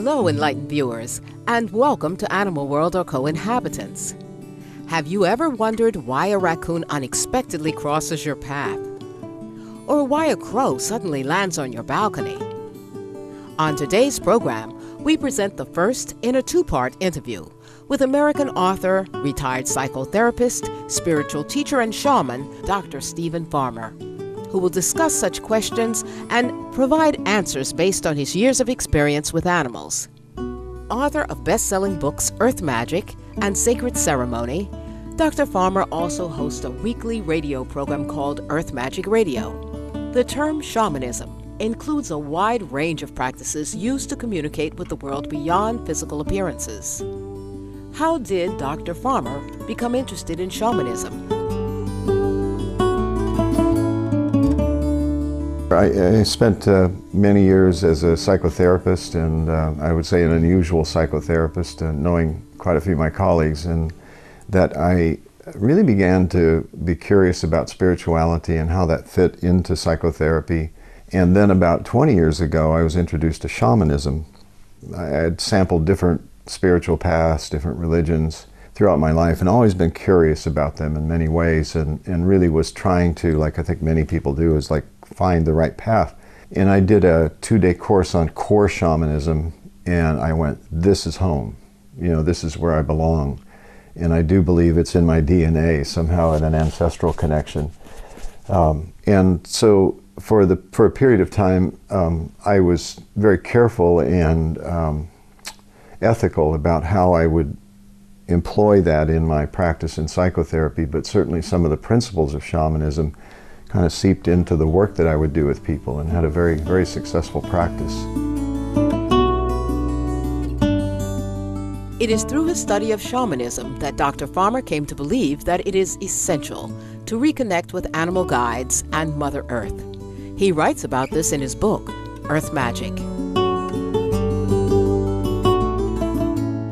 Hello, enlightened viewers, and welcome to Animal World or co-inhabitants. Have you ever wondered why a raccoon unexpectedly crosses your path? Or why a crow suddenly lands on your balcony? On today's program, we present the first in a two-part interview with American author, retired psychotherapist, spiritual teacher, and shaman, Dr. Stephen Farmer, who will discuss such questions and provide answers based on his years of experience with animals. Author of best-selling books Earth Magic and Sacred Ceremony, Dr. Farmer also hosts a weekly radio program called Earth Magic Radio. The term shamanism includes a wide range of practices used to communicate with the world beyond physical appearances. How did Dr. Farmer become interested in shamanism? I spent many years as a psychotherapist, and I would say an unusual psychotherapist, knowing quite a few of my colleagues, and that I really began to be curious about spirituality and how that fit into psychotherapy. And then about 20 years ago, I was introduced to shamanism. I had sampled different spiritual paths, different religions throughout my life, and always been curious about them in many ways, and really was trying to, like I think many people do, is like find the right path. And I did a 2-day course on core shamanism, and I went, this is home. You know, this is where I belong. And I do believe it's in my DNA, somehow in an ancestral connection. And so for a period of time, I was very careful and ethical about how I would employ that in my practice in psychotherapy, but certainly some of the principles of shamanism kind of seeped into the work that I would do with people, and had a very, very successful practice. It is through his study of shamanism that Dr. Farmer came to believe that it is essential to reconnect with animal guides and Mother Earth. He writes about this in his book, Earth Magic.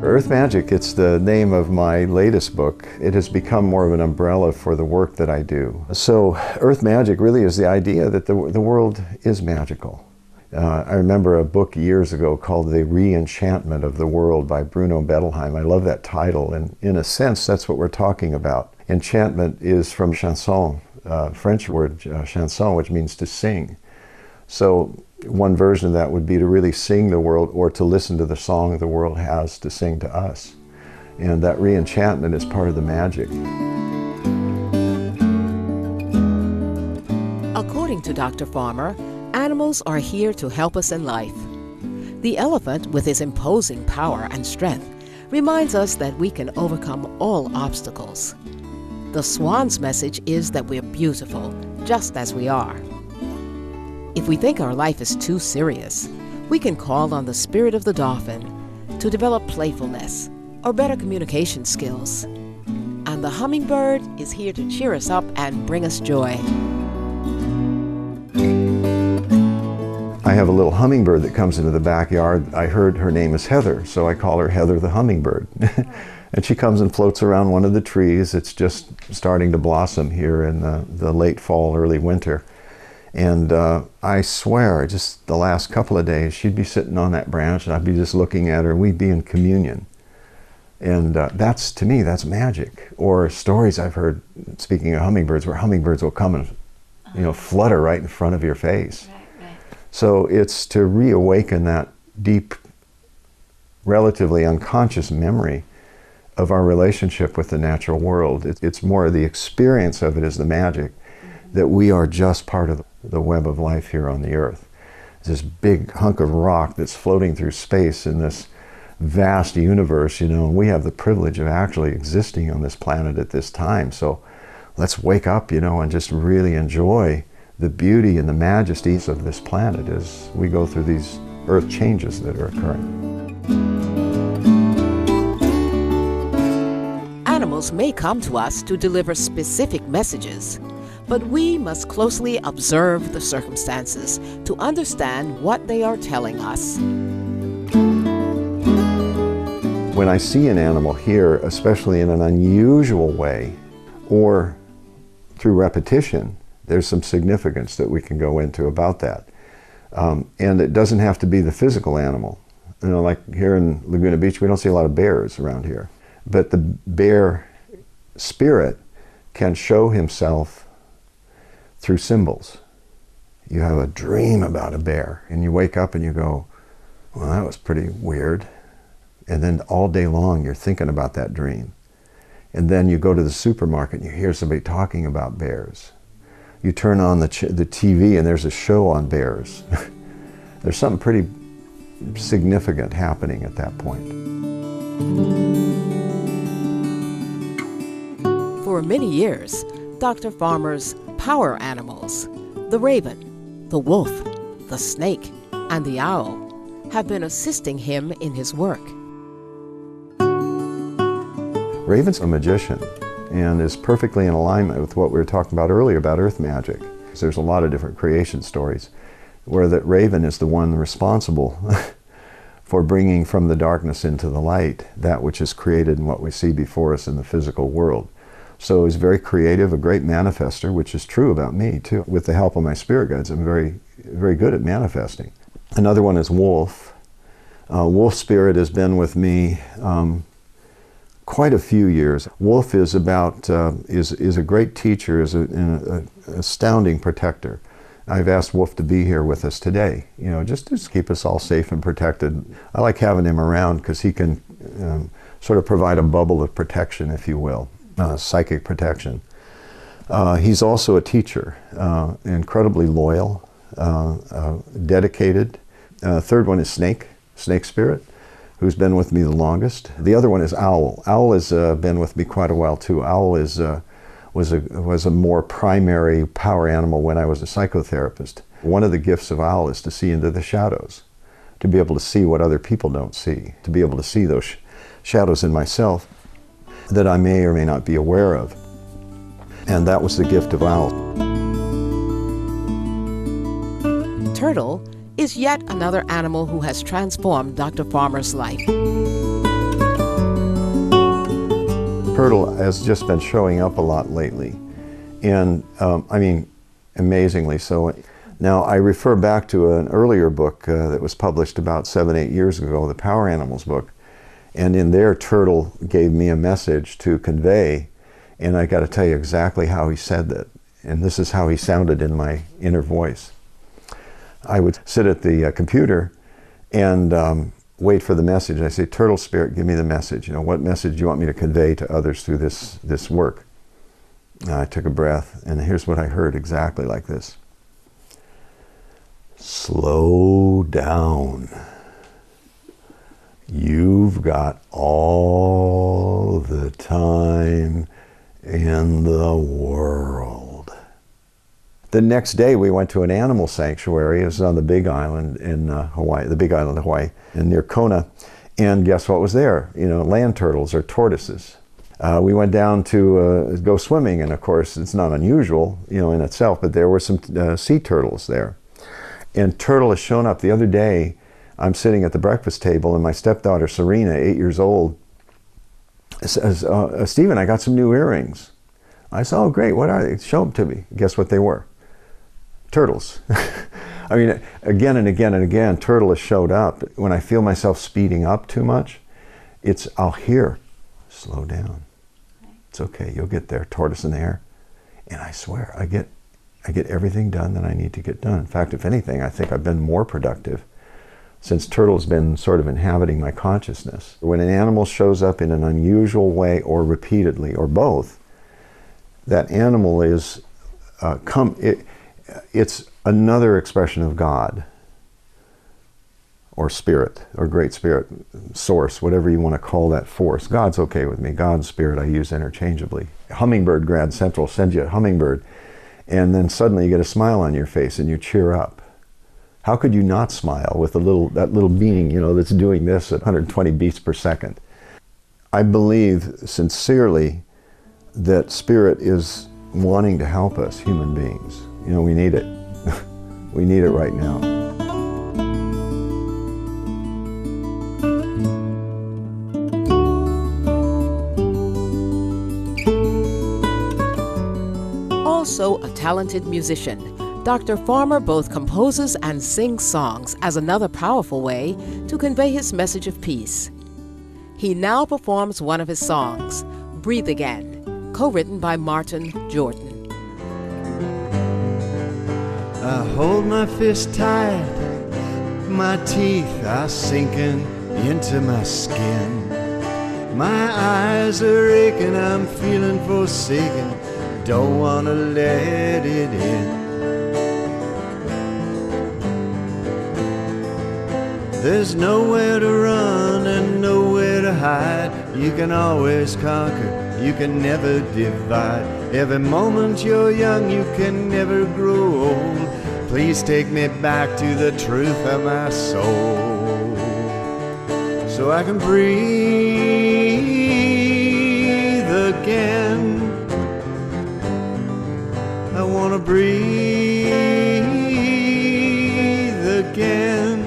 Earth Magic, it's the name of my latest book. It has become more of an umbrella for the work that I do. So Earth Magic really is the idea that the world is magical. I remember a book years ago called The Re-Enchantment of the World by Bruno Bettelheim. I love that title, and in a sense that's what we're talking about. Enchantment is from chanson, French word chanson, which means to sing. So one version of that would be to really sing the world, or to listen to the song the world has to sing to us. And that re-enchantment is part of the magic. According to Dr. Farmer, animals are here to help us in life. The elephant, with his imposing power and strength, reminds us that we can overcome all obstacles. The swan's message is that we're beautiful, just as we are. If we think our life is too serious, we can call on the spirit of the dolphin to develop playfulness or better communication skills. And the hummingbird is here to cheer us up and bring us joy. I have a little hummingbird that comes into the backyard. I heard her name is Heather, so I call her Heather the hummingbird. And she comes and floats around one of the trees. It's just starting to blossom here in the late fall, early winter. And I swear, just the last couple of days, she'd be sitting on that branch and I'd be just looking at her, and we'd be in communion. And that's, to me, that's magic. Or stories I've heard, speaking of hummingbirds, where hummingbirds will come and, you know, flutter right in front of your face. Right. So it's to reawaken that deep, relatively unconscious memory of our relationship with the natural world. It's more the experience of it is the magic, that we are just part of the web of life here on the earth. It's this big hunk of rock that's floating through space in this vast universe, you know, and we have the privilege of actually existing on this planet at this time. So let's wake up, you know, and just really enjoy the beauty and the majesties of this planet as we go through these earth changes that are occurring. Animals may come to us to deliver specific messages, but we must closely observe the circumstances to understand what they are telling us. When I see an animal here, especially in an unusual way, or through repetition, there's some significance that we can go into about that. And it doesn't have to be the physical animal. You know, like here in Laguna Beach, we don't see a lot of bears around here. But the bear spirit can show himself through symbols. You have a dream about a bear, and you wake up and you go, well, that was pretty weird. And then all day long, you're thinking about that dream. And then you go to the supermarket and you hear somebody talking about bears. You turn on the TV and there's a show on bears. There's something pretty significant happening at that point. For many years, Dr. Farmer's power animals, the raven, the wolf, the snake, and the owl, have been assisting him in his work. Raven's a magician and is perfectly in alignment with what we were talking about earlier about earth magic. There's a lot of different creation stories where that raven is the one responsible for bringing from the darkness into the light that which is created and what we see before us in the physical world. So he's very creative, a great manifester, which is true about me too. With the help of my spirit guides, I'm very, very good at manifesting. Another one is wolf. Wolf spirit has been with me quite a few years. Wolf is is a great teacher, is an astounding protector. I've asked Wolf to be here with us today, you know, just to keep us all safe and protected. I like having him around because he can sort of provide a bubble of protection, if you will, psychic protection. He's also a teacher, incredibly loyal, dedicated. Third one is Snake Spirit, who's been with me the longest. The other one is Owl. Owl has been with me quite a while too. Owl was a more primary power animal when I was a psychotherapist. One of the gifts of Owl is to see into the shadows, to be able to see what other people don't see, to be able to see those shadows in myself that I may or may not be aware of. And that was the gift of Owl. Turtle is yet another animal who has transformed Dr. Farmer's life. Turtle has just been showing up a lot lately, and I mean, amazingly so. Now, I refer back to an earlier book that was published about 7-8 years ago, the Power Animals book, and in there, Turtle gave me a message to convey, and I got to tell you exactly how he said that, and this is how he sounded in my inner voice. I would sit at the computer and wait for the message. I say, Turtle Spirit, give me the message. You know, what message do you want me to convey to others through this work? And I took a breath, and here's what I heard exactly like this. Slow down. You've got all the time in the world. The next day we went to an animal sanctuary. It was on the Big Island in Hawaii, the Big Island of Hawaii, and near Kona. And guess what was there? You know, land turtles or tortoises. We went down to go swimming, and of course it's not unusual, you know, in itself, but there were some sea turtles there. And Turtle has shown up. The other day, I'm sitting at the breakfast table, and my stepdaughter Serena, 8 years old, says, Stephen, I got some new earrings. I said, oh great, what are they? Show them to me. Guess what they were? Turtles. I mean, again and again and again, Turtle has showed up. When I feel myself speeding up too much, I'll hear, slow down. It's okay, you'll get there, tortoise in the air. And I swear, I get everything done that I need to get done. In fact, if anything, I think I've been more productive since Turtle's been sort of inhabiting my consciousness. When an animal shows up in an unusual way or repeatedly or both, that animal is it's another expression of God or spirit or great spirit, source, whatever you want to call that force. God's okay with me. God's spirit I use interchangeably. Hummingbird Grand Central sends you a hummingbird, and then suddenly you get a smile on your face and you cheer up. How could you not smile with that little being, you know, that's doing this at 120 beats per second? I believe sincerely that spirit is wanting to help us, human beings. You know, we need it. We need it right now. Also a talented musician, Dr. Farmer both composes and sings songs as another powerful way to convey his message of peace. He now performs one of his songs, Breathe Again, co-written by Martin Jordan. I hold my fist tight, my teeth are sinking into my skin. My eyes are aching, I'm feeling forsaken, don't wanna let it in. There's nowhere to run and nowhere to hide. You can always conquer, you can never divide. Every moment you're young, you can never grow old. Please take me back to the truth of my soul, so I can breathe again. I wanna breathe again.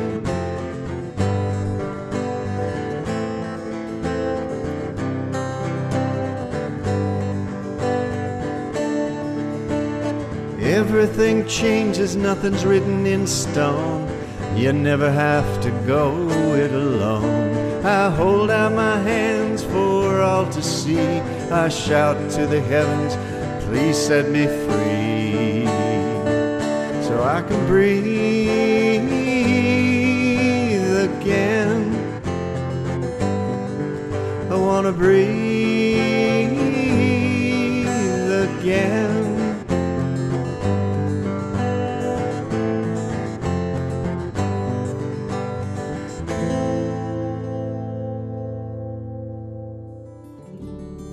Everything changes, nothing's written in stone. You never have to go it alone. I hold out my hands for all to see. I shout to the heavens, please set me free, so I can breathe again. I wanna breathe again.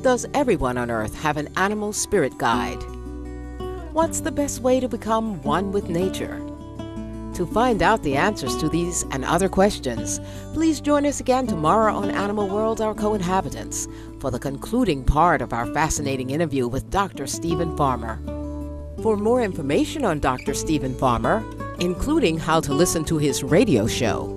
Does everyone on Earth have an animal spirit guide? What's the best way to become one with nature? To find out the answers to these and other questions, please join us again tomorrow on Animal World, Our Co-Inhabitants, for the concluding part of our fascinating interview with Dr. Stephen Farmer. For more information on Dr. Stephen Farmer, including how to listen to his radio show,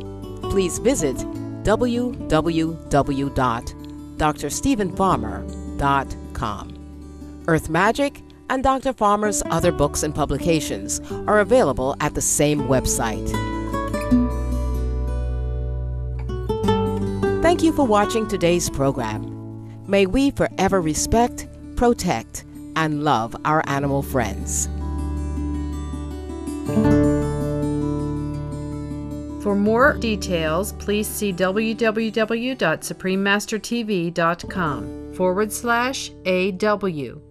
please visit www.drstephenfarmer.com. Earth Magic and Dr. Farmer's other books and publications are available at the same website. Thank you for watching today's program. May we forever respect, protect, and love our animal friends. For more details, please see www.suprememastertv.com/AW.